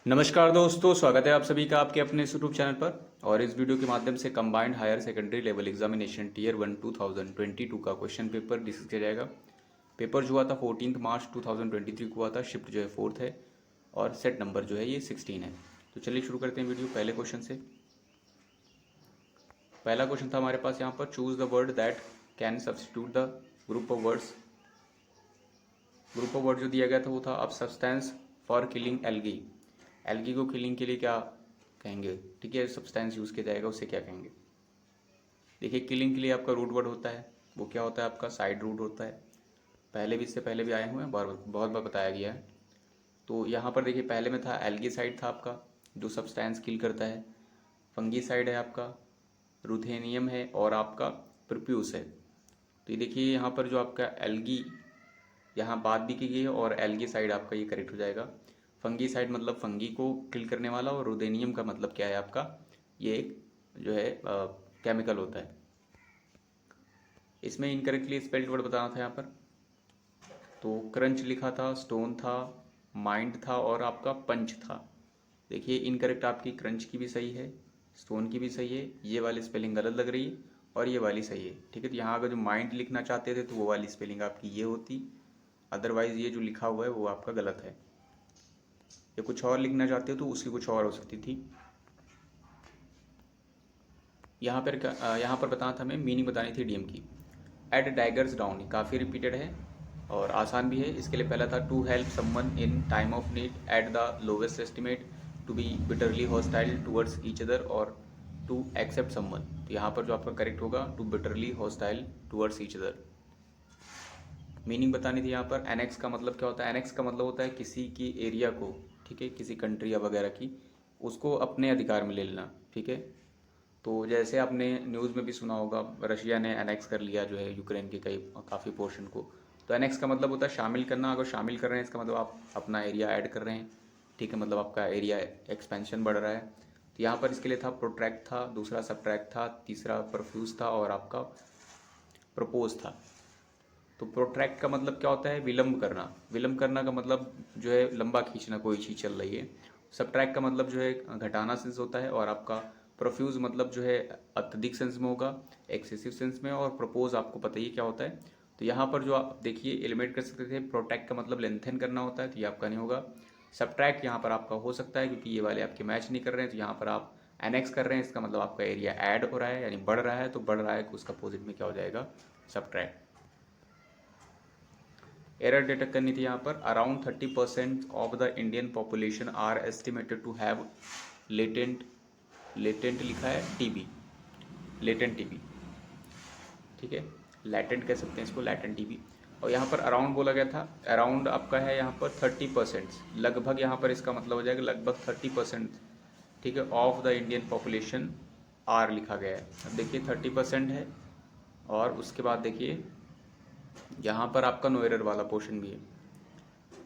नमस्कार दोस्तों, स्वागत है आप सभी का आपके अपने इस यूट्यूब चैनल पर। और इस वीडियो के माध्यम से combined higher secondary level examination tier 1 2022 का क्वेश्चन पेपर डिस्कस किया जाएगा। पेपर जो हुआ था 14 मार्च 2023 को हुआ था। शिफ्ट जो है 4th है और सेट नंबर जो है ये 16 है। तो चलिए शुरू करते हैं वीडियो पहले क्वेश्चन से। पहला क्वेश्चन था हमारे पास यहाँ पर, choose the word that can substitute the group of words. Group of word जो दिया गया था वो था अब substance for killing algae. Algae को किलिंग के लिए क्या कहेंगे, ठीक है, सब्सटेंस यूज किया जाएगा, उसे क्या कहेंगे। देखिए किलिंग के लिए आपका रूट वर्ड होता है, वो क्या होता है आपका साइड रूट होता है। पहले भी इससे पहले भी आए हुए हैं, बहुत बार बताया गया है। तो यहाँ पर देखिए पहले में था एल्गीसाइड था आपका जो सब्सटेंस किल करता है। फंगीसाइड है आपका, रुथेनियम है और आपका प्रोप्यूस है। तो ये देखिए यहाँ पर जो आपका एल्गी यहाँ बात भी की गई है और एल्गीसाइड आपका ये करेक्ट हो जाएगा। फंगीसाइड मतलब फंगी को किल करने वाला और रुदेनियम का मतलब क्या है आपका, ये एक जो है केमिकल होता है। इसमें इनकरेक्टली स्पेल्ड वर्ड बताना था यहाँ पर। तो क्रंच लिखा था, स्टोन था, माइंड था और आपका पंच था। देखिए इनकरेक्ट आपकी क्रंच की भी सही है, स्टोन की भी सही है, ये वाली स्पेलिंग गलत लग रही है और ये वाली सही है। ठीक है, तो यहाँ अगर जो माइंड लिखना चाहते थे तो वो वाली स्पेलिंग आपकी ये होती, अदरवाइज ये जो लिखा हुआ है वो आपका गलत है। या कुछ और लिखना चाहते हो तो उसकी कुछ और हो सकती थी। यहाँ पर बताना था हमें, मीनिंग बतानी थी डीएम की। एट डैगर्स डाउन काफ़ी रिपीटेड है और आसान भी है। इसके लिए पहला था to help someone in time of need at the lowest estimate, to be bitterly hostile towards each other और टू एक्सेप्ट समवन। तो यहाँ पर जो आपका करेक्ट होगा to bitterly hostile towards each other. Meaning बतानी थी यहाँ पर। एनेक्स का मतलब क्या होता है, एनेक्स का मतलब होता है किसी की एरिया को, ठीक है, किसी कंट्री या वगैरह की, उसको अपने अधिकार में ले लेना। ठीक है, तो जैसे आपने न्यूज़ में भी सुना होगा रशिया ने एनेक्स कर लिया जो है यूक्रेन के कई काफ़ी पोर्शन को। तो एनेक्स का मतलब होता है शामिल करना। अगर शामिल कर रहे हैं इसका मतलब आप अपना एरिया ऐड कर रहे हैं, ठीक है, मतलब आपका एरिया एक्सपेंशन बढ़ रहा है। तो यहाँ पर इसके लिए था प्रोट्रैक्ट था, दूसरा सबट्रैक्ट था, तीसरा परफ्यूज था और आपका प्रपोज था। तो प्रोट्रैक्ट का मतलब क्या होता है, विलंब करना। विलंब करना का मतलब जो है लंबा खींचना, कोई चीज़ चल रही है। सबट्रैक्ट का मतलब जो है घटाना सेंस होता है और आपका प्रोफ्यूज मतलब जो है अत्यधिक सेंस में होगा, एक्सेसिव सेंस में। और प्रपोज आपको पता ही क्या होता है। तो यहाँ पर जो आप देखिए एलिमिनेट कर सकते थे, प्रोटेक्ट का मतलब लेंथन करना होता है, तो ये आपका नहीं होगा। सबट्रैक्ट यहाँ पर आपका हो सकता है क्योंकि ये वाले आपके मैच नहीं कर रहे हैं, तो यहाँ पर आप एनेक्स कर रहे हैं, इसका मतलब आपका एरिया ऐड हो रहा है यानी बढ़ रहा है। तो बढ़ रहा है उसका अपोजिट में क्या हो जाएगा, सबट्रैक्ट। एरर डिटेक्ट करनी थी यहाँ पर। Around 30% of the Indian population are estimated to have latent, latent लिखा है टीबी, लेटेंट टीबी, ठीक है, लैटेंट कह सकते हैं इसको, लैटेंट टीबी। और यहाँ पर अराउंड बोला गया था, अराउंड आपका है यहाँ पर 30%, लगभग यहाँ पर इसका मतलब हो जाएगा लगभग 30%, ठीक है, of the Indian population are लिखा गया है। अब देखिए 30% है और उसके बाद देखिए यहाँ पर आपका नो एरर वाला पोर्शन भी है।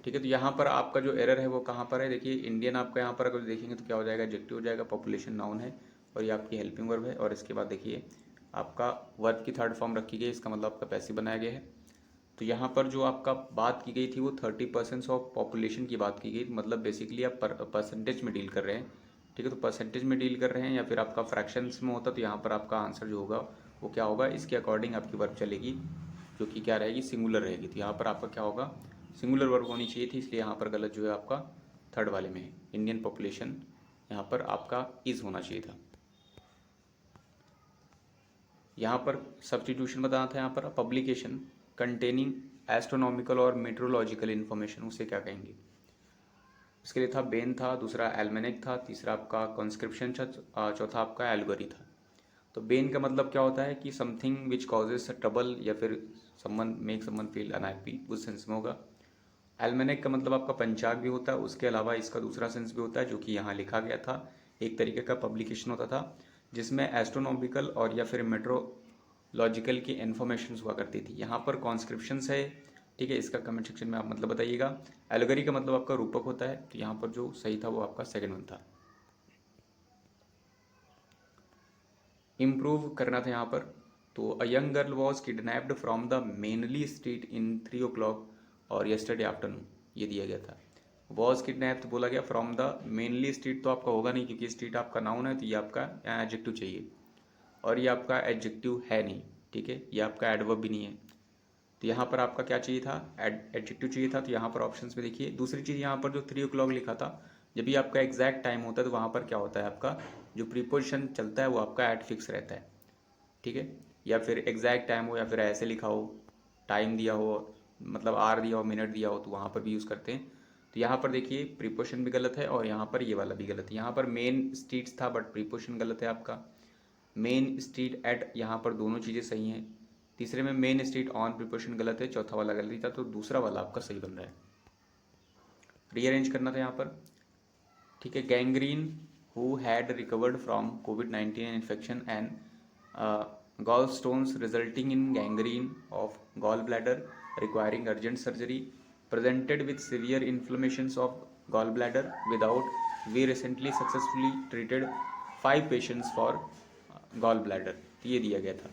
ठीक है, तो यहाँ पर आपका जो एरर है वो कहाँ पर है, देखिए इंडियन आपका यहाँ पर अगर देखेंगे तो क्या हो जाएगा, एडजेक्टिव हो जाएगा, पॉपुलेशन नाउन है और ये आपकी हेल्पिंग वर्ब है। और इसके बाद देखिए आपका वर्ब की थर्ड फॉर्म रखी गई, इसका मतलब आपका पैसिव बनाया गया है। तो यहाँ पर जो आपका बात की गई थी वो 30% ऑफ पॉपुलेशन की बात की गई, मतलब बेसिकली आप परसेंटेज में डील कर रहे हैं। ठीक है, तो परसेंटेज में डील कर रहे हैं या फिर आपका फ्रैक्शंस में होता तो यहाँ पर आपका आंसर जो होगा वो क्या होगा, इसके अकॉर्डिंग आपकी वर्ब चलेगी जो कि क्या रहेगी, सिंगुलर रहेगी। तो यहाँ पर आपका क्या होगा, सिंगुलर वर्ब होनी चाहिए थी, इसलिए यहाँ पर गलत जो है आपका थर्ड वाले में है। इंडियन पॉपुलेशन यहाँ पर आपका इज होना चाहिए था। यहाँ पर सब्सटीट्यूशन बताना था। यहाँ पर पब्लिकेशन कंटेनिंग एस्ट्रोनॉमिकल और मेट्रोलॉजिकल इन्फॉर्मेशन, उसे क्या कहेंगे। इसके लिए था बेन था, दूसरा एल्मेनिक था, तीसरा आपका कॉन्स्क्रिप्शन था, चौथा आपका एल्गोरी था। तो बेन का मतलब क्या होता है कि समथिंग विच कॉजेज ट्रबल या फिर someone make someone feel unhappy, उस सेंस में होगा। एल्मेनिक का मतलब आपका पंचांग भी होता है, उसके अलावा इसका दूसरा सेंस भी होता है जो कि यहाँ लिखा गया था, एक तरीके का पब्लिकेशन होता था जिसमें एस्ट्रोनॉमिकल और या फिर मेट्रोलॉजिकल की इन्फॉर्मेशन हुआ करती थी। यहाँ पर कॉन्स्क्रिप्शंस है, ठीक है, इसका कमेंट सेक्शन में आप मतलब बताइएगा। एलगरी का मतलब आपका रूपक होता है, तो यहाँ पर जो सही था वो आपका सेकंड वन था। इम्प्रूव करना था यहाँ पर। तो a young girl was kidnapped from the mainly street in 3 o'clock और यस्टरडे आफ्टरनून, ये दिया गया था। वॉज किडनैप तो बोला गया फ्रॉम द मेनली स्ट्रीट, तो आपका होगा नहीं क्योंकि स्ट्रीट आपका नाउन है, तो ये आपका यहाँ एडजेक्टिव चाहिए और ये आपका एडजेक्टिव है नहीं, ठीक है, ये आपका एडवर्ब भी नहीं है। तो यहाँ पर आपका क्या चाहिए था, एडजेक्टिव चाहिए था। तो यहाँ पर ऑप्शंस में देखिए, दूसरी चीज़ यहाँ पर जो 3 o'clock लिखा था, जब भी आपका एग्जैक्ट टाइम होता है तो वहाँ पर क्या होता है, आपका जो प्रीपोजिशन चलता है वो आपका एट फिक्स रहता है, ठीक है। या फिर एग्जैक्ट टाइम हो या फिर ऐसे लिखा हो, टाइम दिया हो, मतलब आर दिया हो, मिनट दिया हो, तो वहाँ पर भी यूज़ करते हैं। तो यहाँ पर देखिए प्रीपोजिशन भी गलत है और यहाँ पर ये वाला भी गलत है। यहाँ पर मेन स्ट्रीट्स था बट प्रीपोजिशन गलत है आपका। मेन स्ट्रीट एट, यहाँ पर दोनों चीज़ें सही हैं। तीसरे में मेन स्ट्रीट ऑन प्रीपोजिशन गलत है, चौथा वाला गलत था, तो दूसरा वाला आपका सही बन रहा है। रीअरेंज करना था यहाँ पर, ठीक है। Gangrene who had recovered from कोविड-19 infection and gall stones resulting in gangrene of gall bladder requiring urgent surgery presented with severe inflammations of gallbladder without we recently successfully treated 5 patients for gallbladder, तो ये दिया गया था।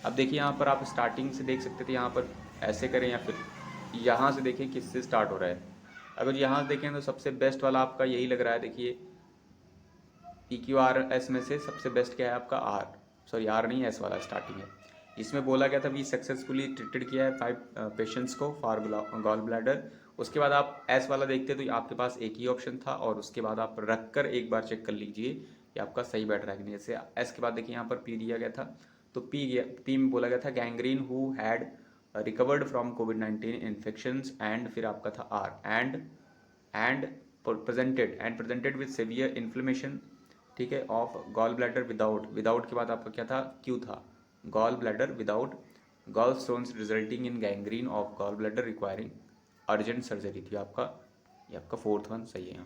अब देखिए यहाँ पर आप स्टार्टिंग से देख सकते थे, यहाँ पर ऐसे करें या फिर यहाँ से देखें किससे स्टार्ट हो रहा है। अगर यहाँ से देखें तो सबसे बेस्ट वाला आपका यही लग रहा है। देखिए PQRS में से सबसे बेस्ट क्या है आपका आर नहीं, एस वाला स्टार्टिंग है, जिसमें बोला गया था वी सक्सेसफुली ट्रीटेड किया है 5 पेशेंट्स को फॉर गॉल ब्लैडर। उसके बाद आप एस वाला देखते तो आपके पास एक ही ऑप्शन था और उसके बाद आप रख कर एक बार चेक कर लीजिए कि आपका सही बैठ रहा है कि नहीं। जैसे एस के बाद देखिए यहाँ पर पी दिया गया था, तो पी में बोला गया था gangrene who had recovered from कोविड-19 इन्फेक्शंस एंड फिर आपका था are and presented with severe inflammation, ठीक है, ऑफ गॉल ब्लैडर विदाउट के बाद आपका क्या था, क्यू था, gall bladder without gall stones resulting in gangrene of gall bladder requiring urgent surgery थी आपका। ये आपका 4th वन सही है।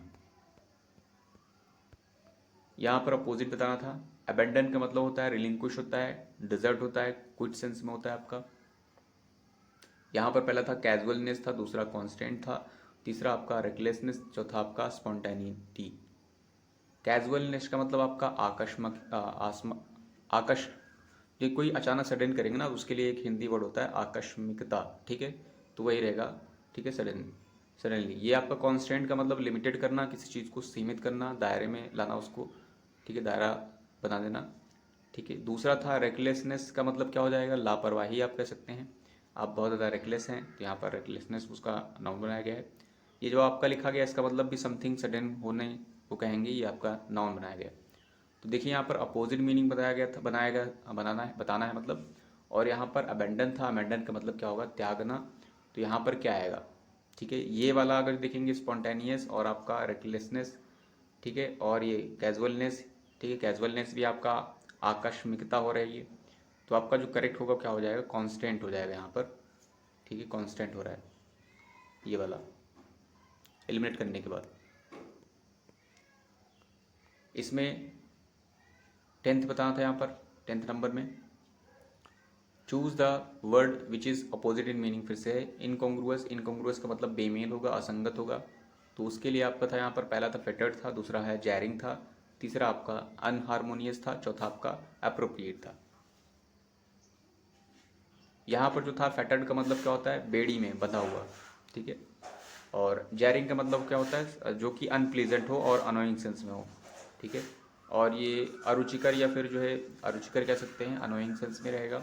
यहाँ पर अपोजिट बताना था। अबेंडन का मतलब होता है रिलिंक्विश होता है, डिजर्ट होता है, क्विट सेंस में होता है आपका। यहाँ पर पहला था कैजुअलनेस था, दूसरा कॉन्स्टेंट था, तीसरा आपका रेकलेसनेस, चौथा आपका स्पॉन्टेनिटी। कैजुअलनेस का मतलब आपका आकश, जो कोई अचानक सडन करेंगे ना, उसके लिए एक हिंदी वर्ड होता है आकस्मिकता, ठीक है, तो वही रहेगा, ठीक है, सडनली। ये आपका कांस्टेंट का मतलब लिमिटेड करना, किसी चीज़ को सीमित करना, दायरे में लाना उसको, ठीक है, दायरा बना देना, ठीक है। दूसरा था रेकलेसनेस का मतलब क्या हो जाएगा, लापरवाही आप कह सकते हैं, आप बहुत ज़्यादा रेकलेस हैं, तो यहाँ पर रेकलेसनेस उसका नाउन बनाया गया है। ये जो आपका लिखा गया इसका मतलब भी समथिंग सडन होने को कहेंगे, ये आपका नाउन बनाया गया। तो देखिए यहाँ पर अपोजिट मीनिंग बताना है मतलब। और यहाँ पर अबेंडन था, अबेंडन का मतलब क्या होगा, त्यागना, तो यहाँ पर क्या आएगा, ठीक है, ये वाला अगर देखेंगे स्पॉन्टेनियस और आपका रेकलेसनेस, ठीक है, और ये कैजुअलनेस, ठीक है, कैजुअलनेस भी आपका आकस्मिकता हो रही है, तो आपका जो करेक्ट होगा क्या हो जाएगा, कांस्टेंट हो जाएगा यहाँ पर, ठीक है, कांस्टेंट हो रहा है ये वाला एलिमिनेट करने के बाद। इसमें 10th बताना था, यहाँ पर 10th नंबर में choose the word which is opposite in meaning, फिर से है इनकॉन्ग्रुअस का मतलब बेमेल होगा, असंगत होगा, तो उसके लिए आपका था यहाँ पर पहला था फेटर्ड था, दूसरा है जैरिंग था, तीसरा आपका अनहारमोनियस था, चौथा आपका अप्रोप्रिएट था। यहाँ पर जो था फेटर्ड का मतलब क्या होता है, बेड़ी में बंधा हुआ, ठीक है, और जैरिंग का मतलब क्या होता है, जो कि अनप्लीजेंट हो और अनोइंग सेंस में हो, ठीक है, और ये अरुचिकर या फिर जो है अरुचिकर कह सकते हैं, अनोइंग सेंस में रहेगा।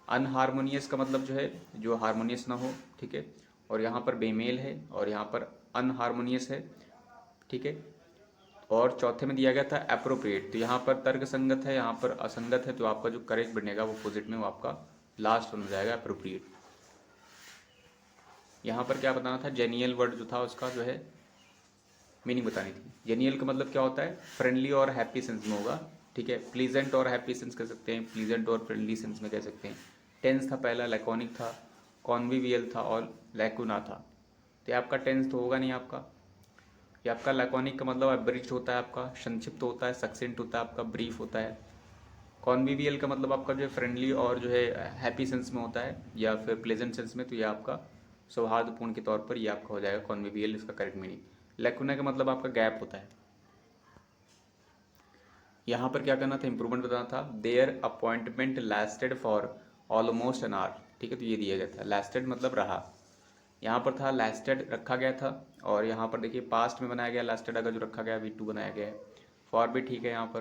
अनहारमोनियस का मतलब जो है जो हारमोनियस ना हो, ठीक है, और यहाँ पर बेमेल है और यहाँ पर अनहारमोनियस है, ठीक है, और चौथे में दिया गया था अप्रोप्रिएट, तो यहाँ पर तर्क संगत है, यहाँ पर असंगत है, तो आपका जो करेक्ट बनेगा वो अपोजिट में वो आपका लास्ट हो जाएगा अप्रोप्रिएट। यहाँ पर क्या बताना था, जेनियल वर्ड जो था उसका जो है मीनिंग बतानी थी। जेनियल का मतलब क्या होता है, फ्रेंडली और हैप्पी सेंस में होगा, ठीक है, प्लीजेंट और हैप्पी सेंस कह सकते हैं, प्लीजेंट और फ्रेंडली सेंस में कह सकते हैं। टेंस था पहला, लैकोनिक था, कॉन्विवियल था और लैकुना था, तो ये आपका टेंस तो होगा नहीं आपका। ये आपका लैकोनिक का मतलब अब्रिज होता है, आपका संक्षिप्त होता है, सक्सेंट होता है, आपका ब्रीफ होता है। कॉन्विवियल का मतलब आपका जो है फ्रेंडली और जो है हैप्पी सेंस में होता है या फिर प्लेजेंट सेंस में, तो ये आपका सौहार्दपूर्ण के तौर पर ये आपका हो जाएगा कॉन्विवियल, इसका करेक्ट मीनिंग। लैकुना का मतलब आपका गैप होता है। यहाँ पर क्या करना था, इंप्रूवमेंट बताना था। There appointment lasted for almost an hour, ठीक है, तो ये दिया गया था, लास्टेड मतलब रहा, यहाँ पर था लास्टेड रखा गया था, और यहाँ पर देखिए पास्ट में बनाया गया लास्टेड, अगर जो रखा गया V2 बनाया गया है। फॉर भी ठीक है यहाँ पर,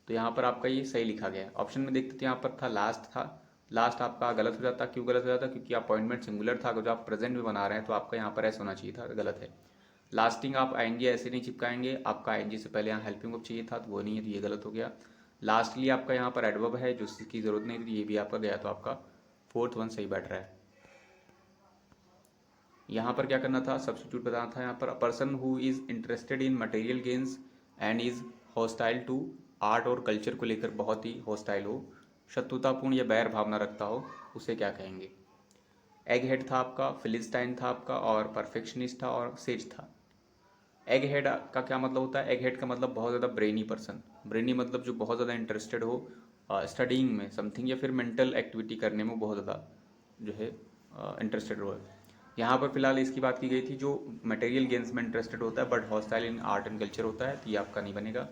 तो यहाँ पर आपका ये सही लिखा गया है। ऑप्शन में देखते थे यहाँ पर था लास्ट था, लास्ट आपका गलत हो जाता। क्यों गलत हो जाता? क्योंकि अपॉइंटमेंट सिंगुलर था, अगर जो आप प्रेजेंट में बना रहे हैं तो आपका यहाँ पर ऐसा होना चाहिए था, गलत है। लास्टिंग आप आएंगे ऐसे नहीं चिपकाएंगे, आपका आएंगे से पहले यहाँ हेल्पिंग वर्ब चाहिए था, तो वो नहीं है, तो ये गलत हो गया। लास्टली आपका यहाँ पर एडवर्ब है जो इसकी जरूरत नहीं थी, ये भी आपका गया, तो आपका फोर्थ वन सही बैठ रहा है। यहाँ पर क्या करना था? सब्स्टिट्यूट बताना था। यहाँ पर a person who is interested in material gains and is hostile to art और कल्चर को लेकर बहुत ही हॉस्टाइल हो, शत्रुतापूर्ण या बैर भावना रखता हो, उसे क्या कहेंगे? एग हेड था आपका, फिलिस्टाइन था आपका, और परफेक्शनिस्ट था, और सेज था। एग हेड का क्या मतलब होता है? एग हेड का मतलब बहुत ज़्यादा ब्रेनी पर्सन। ब्रेनी मतलब जो बहुत ज़्यादा इंटरेस्टेड हो स्टडीइंग में समथिंग, या फिर मेंटल एक्टिविटी करने में बहुत ज़्यादा जो है इंटरेस्टेड हो। यहाँ पर फिलहाल इसकी बात की गई थी जो मटेरियल गेम्स में इंटरेस्टेड होता है but hostile in art and culture होता है, तो ये आपका नहीं बनेगा।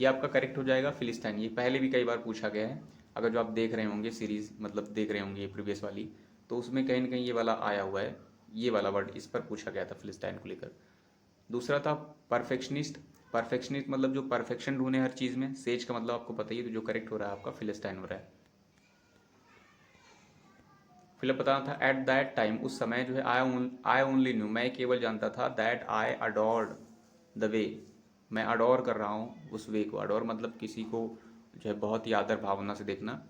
ये आपका करेक्ट हो जाएगा फिलिस्टाइन। ये पहले भी कई बार पूछा गया है, अगर जो आप देख रहे होंगे सीरीज, मतलब देख रहे होंगे प्रीवियस वाली, तो उसमें कहीं ना कहीं ये वाला आया हुआ है, ये वाला वर्ड इस पर पूछा गया था फिलिस्टाइन को लेकर। दूसरा था परफेक्शनिस्ट। परफेक्शनिस्ट मतलब जो परफेक्शन ढूंढे हर चीज़ में। सेज का मतलब आपको पता ही है, तो जो करेक्ट हो रहा है आपका फिलिस्टाइन हो रहा है। फिर बताना था एट दैट टाइम, उस समय जो है आई ओनली न्यू, मैं केवल जानता था, दैट आई अडोर्ड द वे, मैं अडोर कर रहा हूँ उस वे को। अडोर मतलब किसी को जो है बहुत ही आदर भावना से देखना।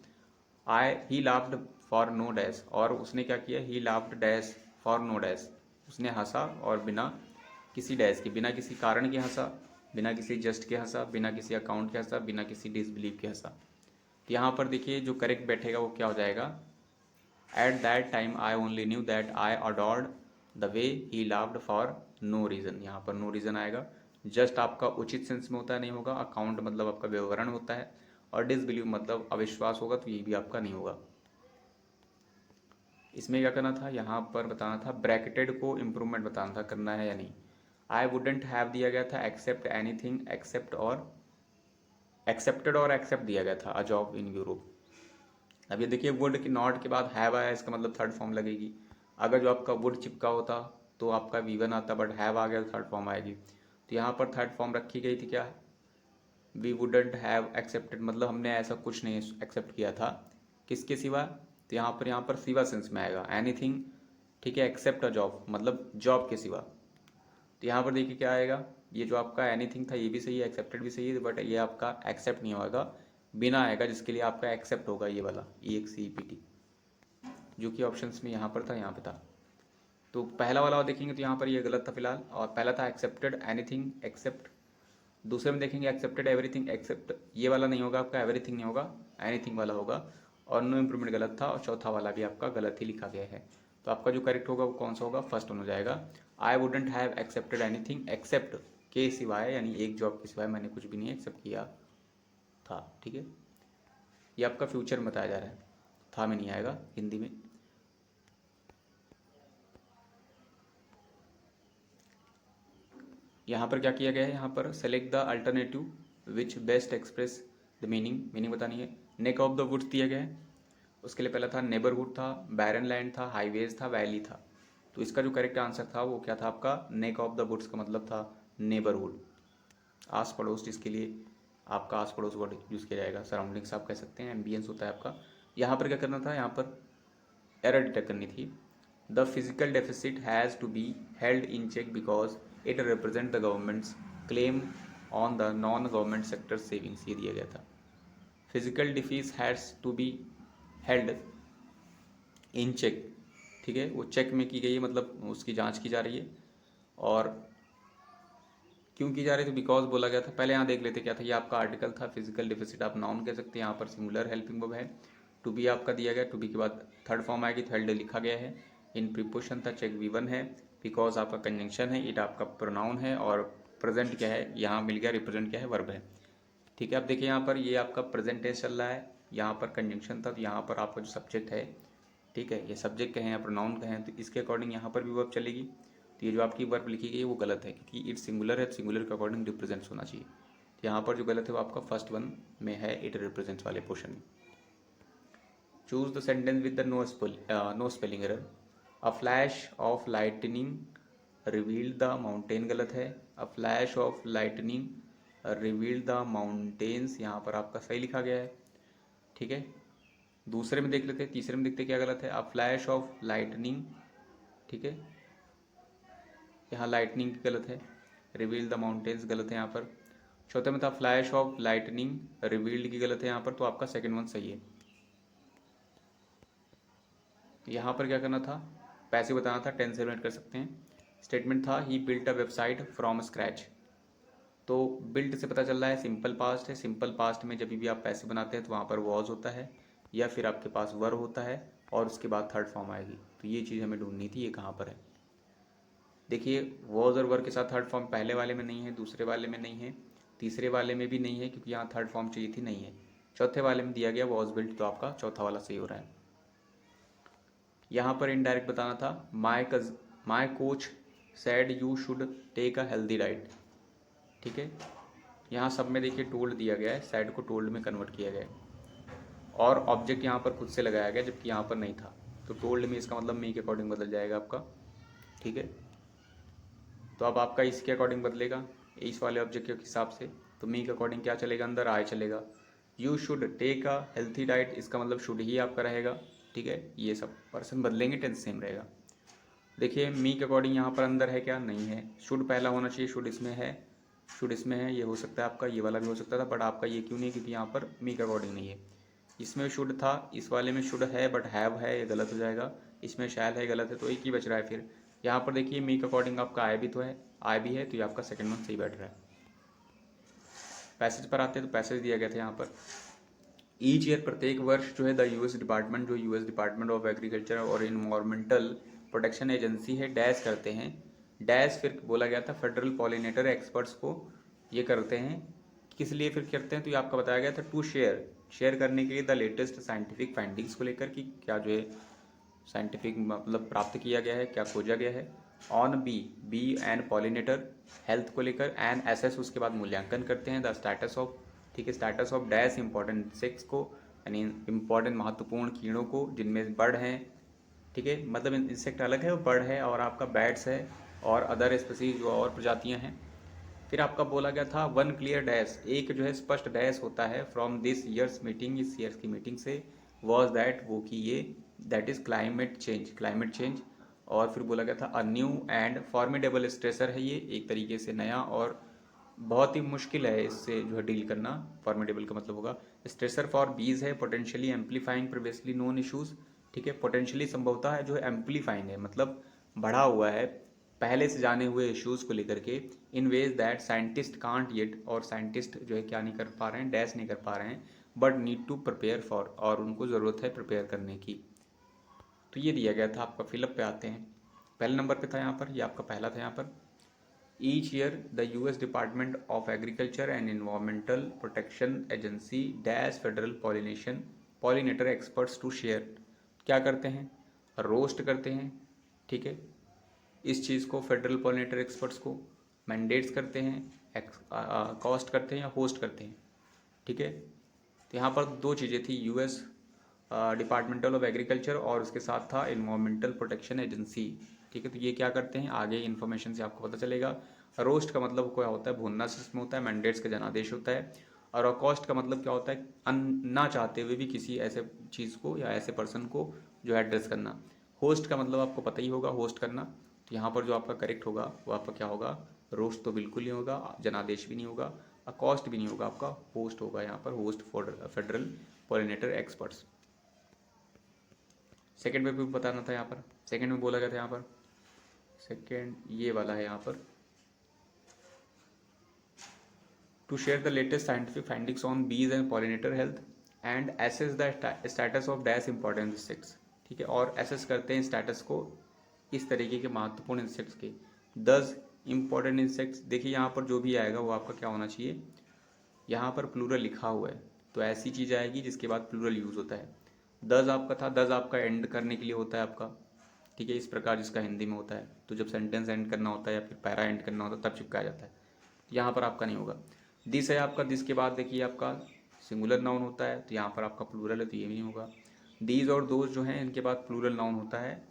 I he laughed for no dash, और उसने क्या किया? He laughed dash for no dash, उसने हंसा और बिना किसी डैश के, बिना किसी कारण के हंसा, बिना किसी जस्ट के हंसा, बिना किसी अकाउंट के हंसा, बिना किसी डिसबिलीव के हंसा। तो यहाँ पर देखिए जो करेक्ट बैठेगा वो क्या हो जाएगा? At that time I only knew that I adored the way he laughed for no reason. यहाँ पर नो रीज़न आएगा। जस्ट आपका उचित सेंस में होता है, नहीं होगा। अकाउंट मतलब आपका विवरण होता है, और डिसबिलीव मतलब अविश्वास होगा, तो ये भी आपका नहीं होगा। इसमें क्या करना था? यहाँ पर बताना था ब्रैकेटेड को इम्प्रूवमेंट बताना था, करना है या नहीं। आई वुडेंट हैव दिया गया था एक्सेप्ट एनीथिंग एक्सेप्ट, और एक्सेप्टेड और एक्सेप्ट दिया गया था अ जॉब इन यूरोप। अब ये देखिए वुड के नॉट के बाद हैव आया, इसका मतलब थर्ड फॉर्म लगेगी। अगर जो आपका वुड चिपका होता तो आपका V1 आता, बट हैव आ गया तो थर्ड फॉर्म आएगी। तो यहाँ पर थर्ड फॉर्म रखी गई थी क्या? वी वुडेंट हैव एक्सेप्टेड, मतलब हमने ऐसा कुछ नहीं एक्सेप्ट किया था, किसके सिवा? तो यहाँ पर सिवा सेंस में आएगा एनीथिंग, ठीक है, एक्सेप्ट अ जॉब, मतलब जॉब के सिवा। तो यहाँ पर देखिए क्या आएगा? ये जो आपका एनीथिंग था ये भी सही है, एक्सेप्टेड भी सही है, बट ये आपका एक्सेप्ट नहीं होगा, बिना आएगा, जिसके लिए आपका एक्सेप्ट होगा ये वाला EXCEPT, जो कि ऑप्शंस में यहाँ पर था, यहाँ पे था। तो पहला वाला देखेंगे तो यहाँ पर ये गलत था फिलहाल, और पहला था एक्सेप्टेड एनीथिंग एक्सेप्ट। दूसरे में देखेंगे एक्सेप्टेड एवरीथिंग एक्सेप्ट, ये वाला नहीं होगा आपका, एवरीथिंग नहीं होगा, एनीथिंग वाला होगा। और नो इम्प्रूवमेंट गलत था, और चौथा वाला भी आपका गलत ही लिखा गया है। तो आपका जो करेक्ट होगा वो कौन सा होगा? फर्स्ट वन हो जाएगा। I wouldn't have accepted anything accept के सिवाय, यानी एक जॉब के सिवाय मैंने कुछ भी नहीं एक्सेप्ट किया था। ठीक है, ये आपका फ्यूचर में बताया जा रहा है, था में नहीं आएगा हिंदी में। यहाँ पर क्या किया गया है? यहाँ पर select the alternative which best express the meaning, meaning बतानी है। नेक ऑफ द वुड्स दिया गया है, उसके लिए पहला था नेबरहुड था, बैरन लैंड था, हाईवेज था, वैली था। तो इसका जो करेक्ट आंसर था वो क्या था आपका? नेक ऑफ द वुड्स का मतलब था नेबरहुड, आस पड़ोस, जिसके लिए आपका आस पड़ोस वर्ड यूज़ किया जाएगा। सराउंडिंग्स आप कह सकते हैं, एम्बियंस होता है आपका। यहाँ पर क्या करना था? यहाँ पर एरर डिटेक्ट करनी थी। The physical deficit has to be held in check because it represent the government's claim on the non government sector savings, ये दिया गया था। Physical deficit has to be held in check, ठीक है, वो check में की गई है, मतलब उसकी जांच की जा रही है। और क्यों की जा रही थी? बिकॉज बोला गया था। पहले यहाँ देख लेते क्या था, ये आपका आर्टिकल था। फिजिकल डिफिसिट आप नाउन कह सकते हैं, यहाँ पर सिंगुलर हेल्पिंग वर्ब है। टू बी आपका दिया गया, टू बी के बाद थर्ड फॉर्म आएगी, थर्ड लिखा गया है। इन प्रीपोजिशन था, चेक V1 है। बिकॉज आपका कंजंक्शन है, इट आपका प्रोनाउन है, और प्रेजेंट क्या है यहाँ मिल गया, रिप्रेजेंट क्या है? वर्ब है। ठीक है, अब देखिए यहाँ पर ये आपका प्रेजेंट टेंस चल रहा है, यहाँ पर कंजंक्शन था, तो यहाँ पर आपका जो सब्जेक्ट है, ठीक है, ये सब्जेक्ट कहें या प्रोनाउन कहें, तो इसके अकॉर्डिंग यहाँ पर भी वर्ब चलेगी। तो ये जो आपकी वर्ब लिखी गई है वो गलत है, क्योंकि इट सिंगुलर है, सिंगुलर के अकॉर्डिंग रिप्रेजेंट्स होना चाहिए। तो यहाँ पर जो गलत है वो आपका फर्स्ट वन में है, इट रिप्रेजेंट्स वाले पोर्शन में। Choose the sentence with the no spelling error. A flash of lightning revealed the mountain गलत है। A flash of lightning revealed the mountains, यहाँ पर आपका सही लिखा गया है। ठीक है, दूसरे में देख लेते हैं, तीसरे में देखते हैं क्या गलत है। अ फ्लैश ऑफ लाइटनिंग, ठीक है, यहाँ लाइटनिंग गलत है। रिवील द माउंटेन्स गलत है यहाँ पर। चौथे में था फ्लैश ऑफ लाइटनिंग रिवील्ड की गलत है यहाँ पर, तो आपका सेकंड वन सही है। यहाँ पर क्या करना था, पैसे बताना था, 10 से एलिमिनेट कर सकते हैं। स्टेटमेंट था he built a website from scratch, तो बिल्ट से पता चल रहा है सिंपल पास्ट है। सिंपल पास्ट में जब भी आप पैसे बनाते हैं तो वहाँ पर वॉज होता है या फिर आपके पास वर होता है और उसके बाद थर्ड फॉर्म आएगी। तो ये चीज़ हमें ढूंढनी थी, ये कहाँ पर है। देखिए वॉज और वर के साथ थर्ड फॉर्म पहले वाले में नहीं है, दूसरे वाले में नहीं है, तीसरे वाले में भी नहीं है क्योंकि यहाँ थर्ड फॉर्म चाहिए थी, नहीं है। चौथे वाले में दिया गया वॉज बिल्ट, तो आपका चौथा वाला सही हो रहा है। यहाँ पर इनडायरेक्ट बताना था my coach said you should take a healthy diet, ठीक है। यहाँ सब में देखिए टोल्ड दिया गया है, सैड को टोल्ड में कन्वर्ट किया गया है और ऑब्जेक्ट यहाँ पर खुद से लगाया गया जबकि यहाँ पर नहीं था, तो टोल्ड में इसका मतलब मी के अकॉर्डिंग बदल जाएगा आपका, ठीक है। तो अब आपका इसके अकॉर्डिंग बदलेगा इस वाले ऑब्जेक्ट के हिसाब से, तो मी के अकॉर्डिंग क्या चलेगा, अंदर आय चलेगा। You should take a healthy diet, इसका मतलब शुड ही आपका रहेगा, ठीक है। ये सब पर्सन बदलेंगे, टेंस सेम रहेगा। देखिए मी के अकॉर्डिंग यहाँ पर अंदर है क्या, नहीं है। शुड पहला होना चाहिए, शुड इसमें है, शुड इसमें है, ये हो सकता है आपका, ये वाला भी हो सकता था, बट आपका ये क्यों नहीं, क्योंकि यहाँ पर मी के अकॉर्डिंग नहीं है। इसमें शुड था, इस वाले में शुड है बट हैव है, ये गलत हो जाएगा। इसमें शैल है, गलत है, तो एक ही बच रहा है फिर। यहाँ पर देखिए मी के अकॉर्डिंग आपका आय भी तो है, आय भी है, तो ये आपका सेकंड वन सही बैठ रहा है। पैसेज पर आते हैं तो पैसेज दिया गया था यहाँ पर, ईच ईयर प्रत्येक वर्ष जो है द यूएस डिपार्टमेंट, जो यूएस डिपार्टमेंट ऑफ एग्रीकल्चर और इन्वायरमेंटल प्रोटेक्शन एजेंसी है, डैश करते हैं, डैश फिर बोला गया था फेडरल पॉलिनेटर एक्सपर्ट्स को ये करते हैं, किस लिए फिर करते हैं, तो ये आपका बताया गया था टू शेयर करने के लिए द लेटेस्ट साइंटिफिक फाइंडिंग्स को लेकर कि क्या जो है साइंटिफिक मतलब प्राप्त किया गया है, क्या खोजा गया है। On bee and pollinator health को लेकर, एंड एसेस उसके बाद मूल्यांकन करते हैं द स्टेटस ऑफ, ठीक है, status of dash important insects को, यानी इंपॉर्टेंट महत्वपूर्ण कीड़ों को जिनमें बर्ड हैं, ठीक है, मतलब इंसेक्ट अलग है और बर्ड है, और आपका बैट्स है और अदर स्पीसीज जो और प्रजातियां हैं। फिर आपका बोला गया था वन क्लियर डैश, एक जो है स्पष्ट डैश होता है फ्रॉम दिस ईयर्स मीटिंग, इस ईयर्स की मीटिंग से, वॉज दैट वो कि ये, दैट इज क्लाइमेट चेंज। और फिर बोला गया था अ न्यू एंड फॉर्मिडेबल स्ट्रेसर है, ये एक तरीके से नया और बहुत ही मुश्किल है इससे जो है डील करना। फॉर्मिडेबल का मतलब होगा स्ट्रेसर फॉर बीज है, potentially amplifying previously known issues, ठीक है। पोटेंशियली संभवतः है जो है एम्पलीफाइंग है, मतलब बढ़ा हुआ है पहले से जाने हुए इश्यूज को लेकर के, in ways that scientist can't yet, और साइंटिस्ट जो है क्या नहीं कर पा रहे हैं, डैश नहीं कर पा रहे हैं, but need to prepare for, और उनको ज़रूरत है प्रिपेयर करने की। तो ये दिया गया था आपका। फिलअप पे आते हैं, पहले नंबर पे था यहाँ पर, ये आपका पहला था यहाँ पर, each year the US Department of Agriculture and Environmental Protection Agency dash federal pollinator experts to share, क्या करते हैं, रोस्ट करते हैं, ठीक है, इस चीज़ को फेडरल पॉलिनेटर एक्सपर्ट्स को मैंडेट्स करते हैं, कॉस्ट करते हैं या होस्ट करते हैं, ठीक है। तो यहाँ पर दो चीज़ें थी, यूएस डिपार्टमेंटल ऑफ एग्रीकल्चर और उसके साथ था इन्वायरमेंटल प्रोटेक्शन एजेंसी, ठीक है। तो ये क्या करते हैं, आगे इन्फॉर्मेशन से आपको पता चलेगा। रोस्ट का मतलब क्या होता है, भूनना जिसमें होता है, मैंडेट्स का जनादेश होता है, और अकॉस्ट का मतलब क्या होता है, ना चाहते हुए भी किसी ऐसे चीज़ को या ऐसे पर्सन को जो है एड्रेस करना। होस्ट का मतलब आपको पता ही होगा, होस्ट करना। तो यहाँ पर जो आपका करेक्ट होगा वो आपका क्या होगा, रोस्ट तो बिल्कुल नहीं होगा, जनादेश भी नहीं होगा, अकॉस्ट भी नहीं होगा, आपका होस्ट होगा यहाँ पर, host for federal pollinator experts. Second में भी बताना था यहाँ पर, सेकेंड में बोला गया था यहाँ पर, सेकेंड ये वाला है यहाँ पर, to share the latest scientific findings on bees and pollinator health and assess the status of dash important insects, ठीक है, और एसेस करते हैं स्टेटस को इस तरीके के महत्वपूर्ण इंसेक्ट्स के। 10 इंपॉर्टेंट इंसेक्ट्स, देखिए यहाँ पर जो भी आएगा वो आपका क्या होना चाहिए, यहाँ पर प्लूरल लिखा हुआ है तो ऐसी चीज़ आएगी जिसके बाद प्लूरल यूज़ होता है। 10 आपका था, 10 आपका एंड करने के लिए होता है आपका, ठीक है, इस प्रकार जिसका हिंदी में होता है, तो जब सेंटेंस एंड करना होता है या फिर पैरा एंड करना होता है तब चिपकाया जाता है, यहाँ पर आपका नहीं होगा। दिस है आपका, दिस के बाद देखिए आपका सिंगुलर नाउन होता है, तो यहाँ पर आपका प्लूरल है तो ये भी नहीं होगा। दीज और दोज जो हैं इनके बाद प्लूरल नाउन होता है,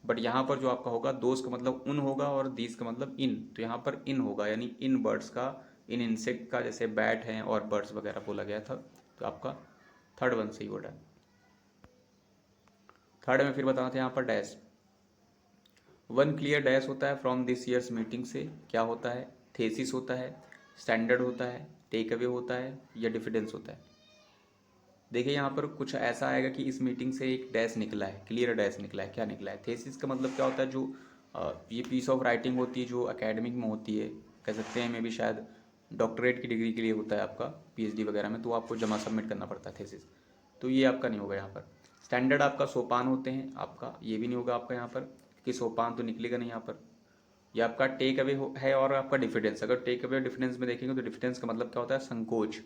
बट यहाँ पर जो आपका होगा दोस्त का मतलब उन होगा और दीज का मतलब इन, तो यहाँ पर इन होगा, यानी इन बर्ड्स का, इन इंसेक्ट का, जैसे बैट हैं और बर्ड्स वगैरह बोला गया था, तो आपका थर्ड वन सही वर्ड है। थर्ड में फिर बताना था यहाँ पर डैश, वन क्लियर डैश होता है फ्रॉम दिस ईयर्स मीटिंग से, क्या होता है, थेसिस होता है, स्टैंडर्ड होता है, टेक अवे होता है या डिफिडेंस होता है। देखिए यहाँ पर कुछ ऐसा आएगा कि इस मीटिंग से एक डैश निकला है, क्लियर डैश निकला है, क्या निकला है, थेसिस का मतलब क्या होता है, जो ये पीस ऑफ राइटिंग होती है जो एकेडमिक में होती है, कह सकते हैं मे भी शायद डॉक्टरेट की डिग्री के लिए होता है आपका, पीएचडी वगैरह में, तो आपको जमा सबमिट करना पड़ता है थेसिस, तो ये आपका नहीं होगा यहाँ पर। स्टैंडर्ड आपका सोपान होते हैं आपका, ये भी नहीं होगा आपका यहाँ पर, कि सोपान तो निकलेगा नहीं यहाँ पर। ये आपका टेक अवे है और आपका डिफिडेंस, अगर टेक अवे डिफिडेंस में देखेंगे तो डिफिडेंस का मतलब क्या होता है, संकोच,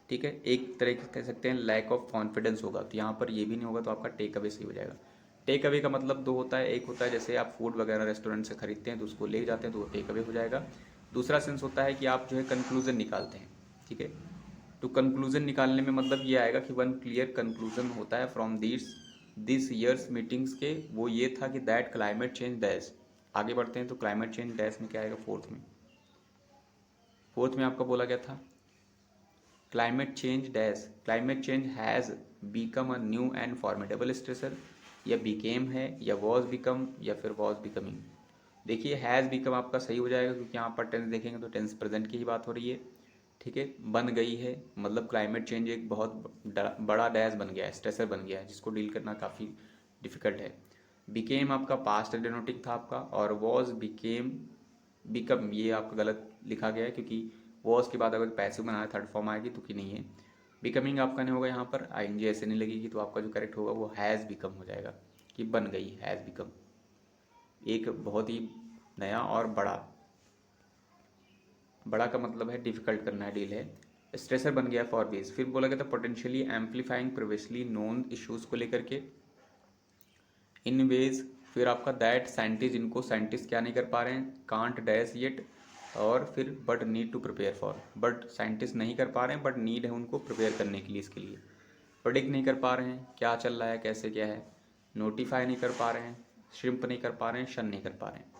ठीक है, एक तरह से कह सकते हैं लैक ऑफ कॉन्फिडेंस होगा, तो यहाँ पर ये भी नहीं होगा, तो आपका टेक अवे सही हो जाएगा। टेक अवे का मतलब दो होता है, एक होता है जैसे आप फूड वगैरह रेस्टोरेंट से खरीदते हैं तो उसको ले जाते हैं तो वो टेक अवे हो जाएगा। दूसरा सेंस होता है कि आप जो है कंक्लूजन निकालते हैं, ठीक है, तो कंक्लूजन निकालने में मतलब ये आएगा कि वन क्लियर कंक्लूजन होता है फ्रॉम दिस ईयर्स मीटिंग्स के, वो ये था कि दैट क्लाइमेट चेंज डैश। आगे बढ़ते हैं तो क्लाइमेट चेंज डैश में क्या आएगा, फोर्थ में आपका बोला गया था climate change dash, climate change has become a new and formidable stressor, या बीकेम है या वॉज बिकम या फिर वॉज बिकमिंग। देखिए हैज़ बिकम आपका सही हो जाएगा क्योंकि यहाँ पर टेंस देखेंगे तो टेंस प्रेजेंट की ही बात हो रही है, ठीक है। बन गई है मतलब क्लाइमेट चेंज एक बहुत बड़ा डैश बन गया है, स्ट्रेसर बन गया है जिसको डील करना काफ़ी डिफिकल्ट है। बिकेम आपका पास्ट डेनोटिक था आपका, और वॉज बिकेम बिकम ये आपका गलत लिखा गया है क्योंकि वॉज के बाद अगर पैसिव बनाया थर्ड फॉर्म आएगी तो कि नहीं है। बिकमिंग आपका नहीं होगा यहाँ पर, आईएनजी ऐसे नहीं लगेगी, तो आपका जो करेक्ट होगा वो हैज़ बिकम हो जाएगा, कि बन गई, हैज़ बिकम, एक बहुत ही नया और बड़ा, बड़ा का मतलब है डिफिकल्ट करना है, डील है, स्ट्रेसर बन गया फॉर बेस। फिर बोला गया था potentially amplifying previously known issues को लेकर के इन वेज, फिर आपका दैट साइंटिस्ट, इनको साइंटिस्ट क्या नहीं कर पा रहे हैं, कांट डैश येट, और फिर but need to prepare for, but scientist नहीं कर पा रहे हैं बट नीड है उनको प्रिपेयर करने के लिए, इसके लिए प्रेडिक्ट नहीं कर पा रहे हैं क्या चल रहा है कैसे क्या है, नोटिफाई नहीं कर पा रहे हैं, श्रिम्प नहीं कर पा रहे हैं, शन नहीं कर पा रहे हैं।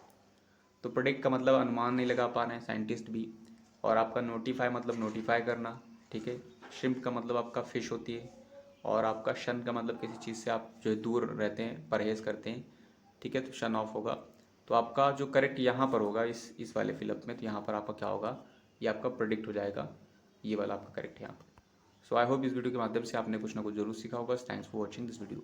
तो प्रेडिक्ट का मतलब अनुमान नहीं लगा पा रहे हैं साइंटिस्ट भी, और आपका नोटिफाई मतलब नोटिफाई करना, ठीक है। श्रिम्प का मतलब आपका फिश होती है, और आपका शन का मतलब किसी चीज़ से आप जो है दूर रहते हैं, परहेज़ करते हैं, ठीक है, तो शन ऑफ होगा। तो आपका जो करेक्ट यहाँ पर होगा इस वाले फिलअप में, तो यहाँ पर आपका क्या होगा, ये आपका प्रेडिक्ट हो जाएगा, ये वाला आपका करेक्ट है यहाँ पर। सो आई होप इस वीडियो के माध्यम से आपने कुछ ना कुछ जरूर सीखा होगा। Thanks for watching this video.